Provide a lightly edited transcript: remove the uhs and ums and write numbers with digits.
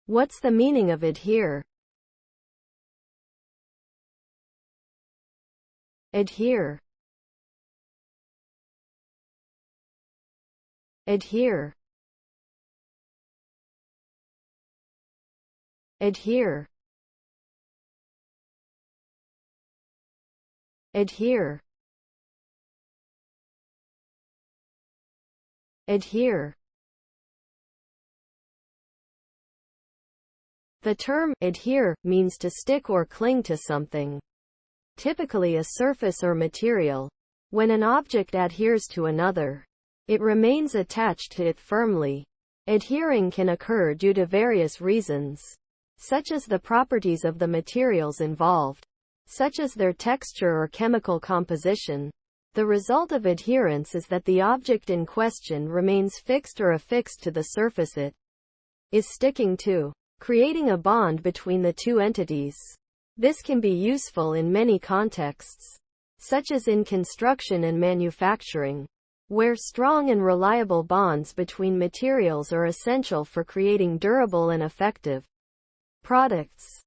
What's the meaning of adhere? Adhere. Adhere. Adhere. Adhere. Adhere. The term adhere means to stick or cling to something, typically a surface or material. When an object adheres to another, it remains attached to it firmly. Adhering can occur due to various reasons, such as the properties of the materials involved, such as their texture or chemical composition. The result of adherence is that the object in question remains fixed or affixed to the surface it is sticking to, creating a bond between the two entities. This can be useful in many contexts, such as in construction and manufacturing, where strong and reliable bonds between materials are essential for creating durable and effective products.